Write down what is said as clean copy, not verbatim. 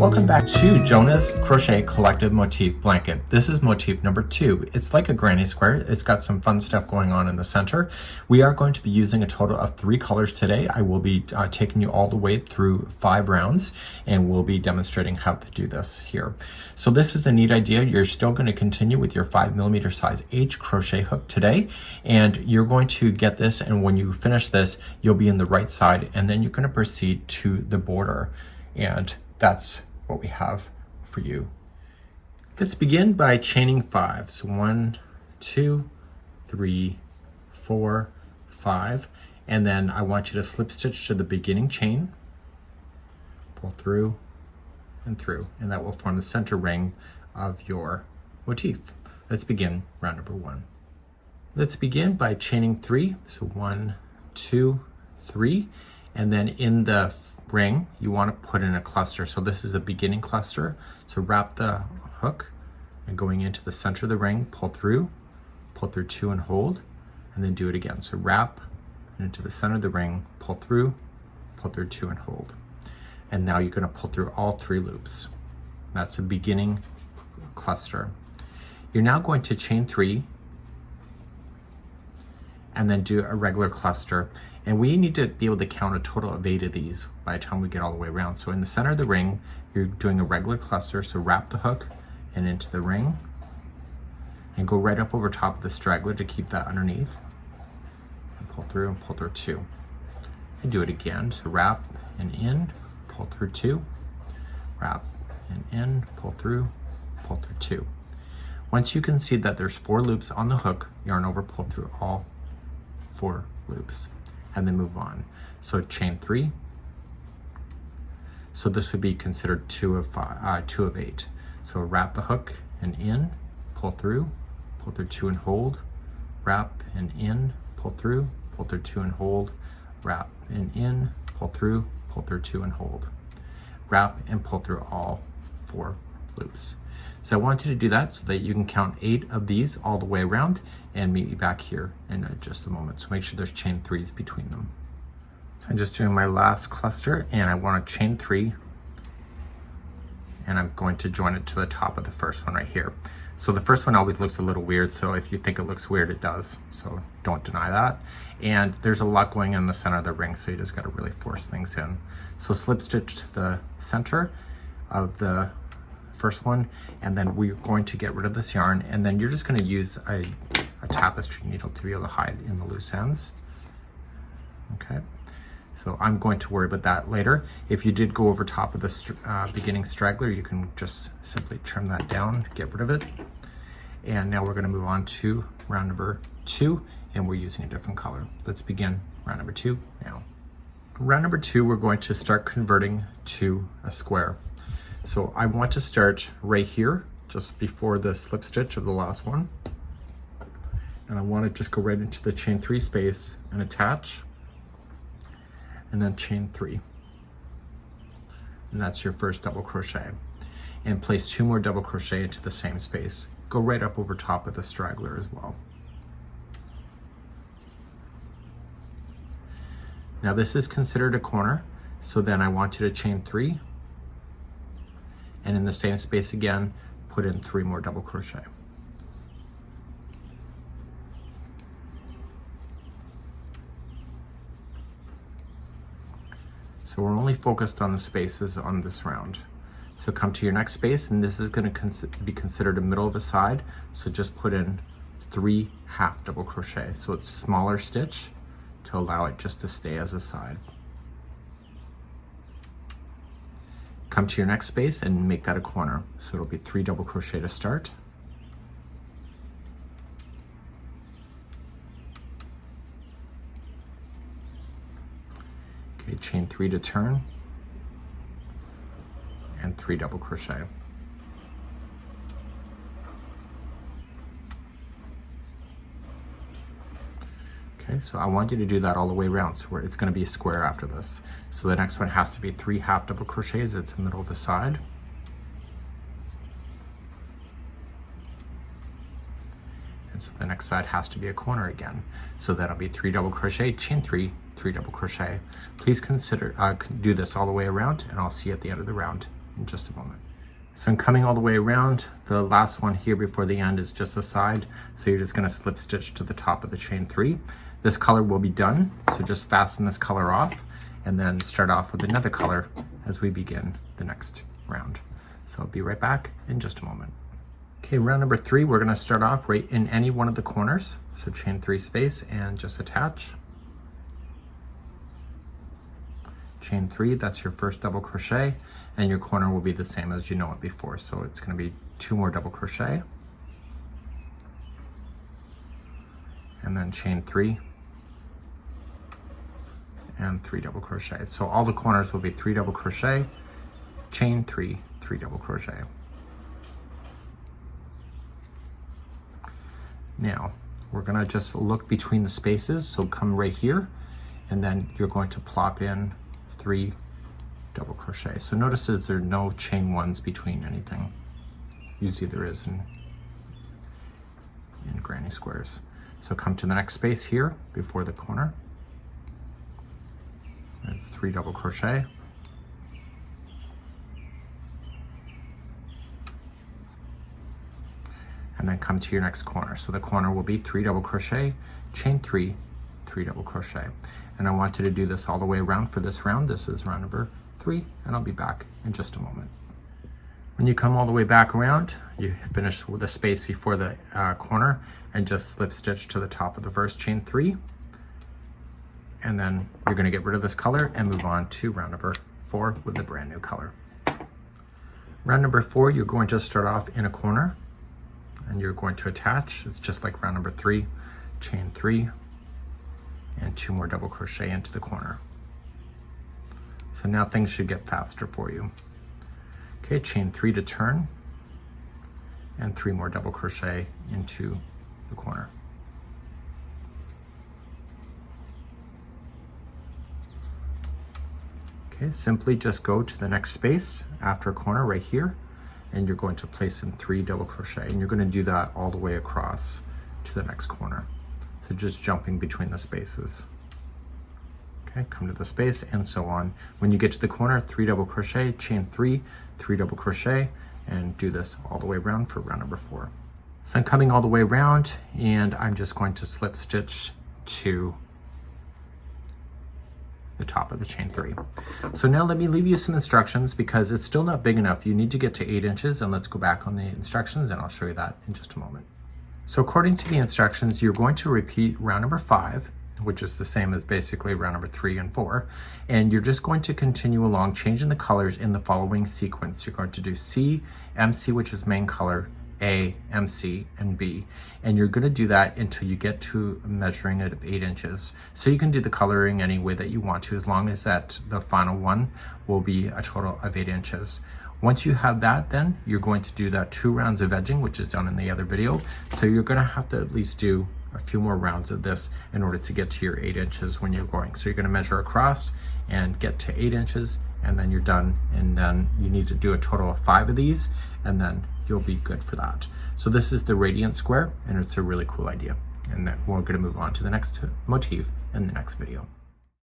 Welcome back to Jonah's Crochet Collective Motif Blanket. This is motif number 2. It's like a granny square. It's got some fun stuff going on in the center. We are going to be using a total of 3 colors today. I will be taking you all the way through 5 rounds, and we'll be demonstrating how to do this here. So this is a neat idea. You're still going to continue with your 5mm size H crochet hook today, and you're going to get this, and when you finish this, you'll be in the right side, and then you're going to proceed to the border. And that's what we have for you. Let's begin by chaining 5. So 1, 2, 3, 4, 5, and then I want you to slip stitch to the beginning chain, pull through, and that will form the center ring of your motif. Let's begin round number 1. Let's begin by chaining 3. So 1, 2, 3, and then in the ring you want to put in a cluster. So this is a beginning cluster. So wrap the hook and going into the center of the ring, pull through 2 and hold, and then do it again. So wrap into the center of the ring, pull through 2 and hold. And now you're going to pull through all 3 loops. That's a beginning cluster. You're now going to chain 3 and then do a regular cluster. And we need to be able to count a total of 8 of these by the time we get all the way around. So in the center of the ring, you're doing a regular cluster. So wrap the hook and into the ring and go right up over top of the straggler to keep that underneath. And pull through 2. And do it again. So wrap and in, pull through 2, wrap and in, pull through 2. Once you can see that there's 4 loops on the hook, yarn over, pull through all 4 loops, and then move on. So chain 3. So this would be considered 2 of 8. So wrap the hook and in, pull through 2 and hold, wrap and in, pull through 2 and hold, wrap and in, pull through 2 and hold, wrap and pull through all 4 loops. So I want you to do that so that you can count 8 of these all the way around and meet me back here in just a moment. So make sure there's chain 3s between them. So I'm just doing my last cluster, and I want to chain 3, and I'm going to join it to the top of the first one right here. So the first one always looks a little weird, so if you think it looks weird, it does. So don't deny that. And there's a lot going in the center of the ring, so you just got to really force things in. So slip stitch to the center of the first one, and then we're going to get rid of this yarn, and then you're just going to use a tapestry needle to be able to hide in the loose ends. Okay, so I'm going to worry about that later. If you did go over top of the beginning straggler, you can just simply trim that down, get rid of it. And now we're going to move on to round number 2, and we're using a different color. Let's begin round number 2 now. Round number 2, we're going to start converting to a square. So I want to start right here, just before the slip stitch of the last one. And I want to just go right into the chain 3 space and attach, and then chain 3. And that's your first double crochet. And place 2 more double crochet into the same space. Go right up over top of the straggler as well. Now this is considered a corner, so then I want you to chain 3. And in the same space again, put in 3 more double crochet. So we're only focused on the spaces on this round. So come to your next space, and this is going to be considered a middle of a side. So just put in 3 half double crochet. So it's smaller stitch to allow it just to stay as a side. Come to your next space and make that a corner. So it'll be 3 double crochet to start. Okay, chain 3 to turn, and 3 double crochet. Okay, so I want you to do that all the way around, so it's going to be a square after this. So the next one has to be 3 half double crochets. It's the middle of the side. And so the next side has to be a corner again. So that'll be 3 double crochet, chain 3, 3 double crochet. Please consider do this all the way around, and I'll see you at the end of the round. in just a moment. So I'm coming all the way around. The last one here before the end is just a side. So you're just gonna slip stitch to the top of the chain 3. This color will be done. So just fasten this color off and then start off with another color as we begin the next round. So I'll be right back in just a moment. Okay, round number 3, we're gonna start off right in any one of the corners. So chain 3 space and just attach. Chain 3, that's your first double crochet, and your corner will be the same as you know it before. So it's going to be 2 more double crochet, and then chain 3 and 3 double crochet. So all the corners will be 3 double crochet, chain 3, 3 double crochet. Now we're going to just look between the spaces. So come right here, and then you're going to plop in 3 double crochet. So notice that there are no chain 1s between anything. Usually there is in granny squares. So come to the next space here before the corner. That's 3 double crochet. And then come to your next corner. So the corner will be 3 double crochet, chain 3, 3 double crochet. And I want you to do this all the way around for this round. This is round number 3, and I'll be back in just a moment. When you come all the way back around, you finish with the space before the corner and just slip stitch to the top of the first chain 3. And then you're going to get rid of this color and move on to round number 4 with the brand new color. Round number 4, you're going to start off in a corner and you're going to attach. It's just like round number 3, chain 3, and 2 more double crochet into the corner. So now things should get faster for you. Okay, chain 3 to turn, and 3 more double crochet into the corner. Okay, simply just go to the next space after a corner right here, and you're going to place in 3 double crochet, and you're going to do that all the way across to the next corner. So just jumping between the spaces. Okay, come to the space and so on. When you get to the corner, 3 double crochet, chain 3, 3 double crochet, and do this all the way around for round number 4. So I'm coming all the way around and I'm just going to slip stitch to the top of the chain 3. So now let me leave you some instructions because it's still not big enough. You need to get to 8 inches, and let's go back on the instructions and I'll show you that in just a moment. So according to the instructions, you're going to repeat round number 5, which is the same as basically round number 3 and 4. And you're just going to continue along, changing the colors in the following sequence. You're going to do C, MC, which is main color, A, MC, and B. And you're going to do that until you get to measuring it of 8 inches. So you can do the coloring any way that you want to, as long as that the final one will be a total of 8 inches. Once you have that, then you're going to do that 2 rounds of edging, which is done in the other video. So you're going to have to at least do a few more rounds of this in order to get to your 8 inches when you're going. So you're going to measure across and get to 8 inches, and then you're done. And then you need to do a total of 5 of these, and then you'll be good for that. So this is the radiant square, and it's a really cool idea. And then we're going to move on to the next motif in the next video.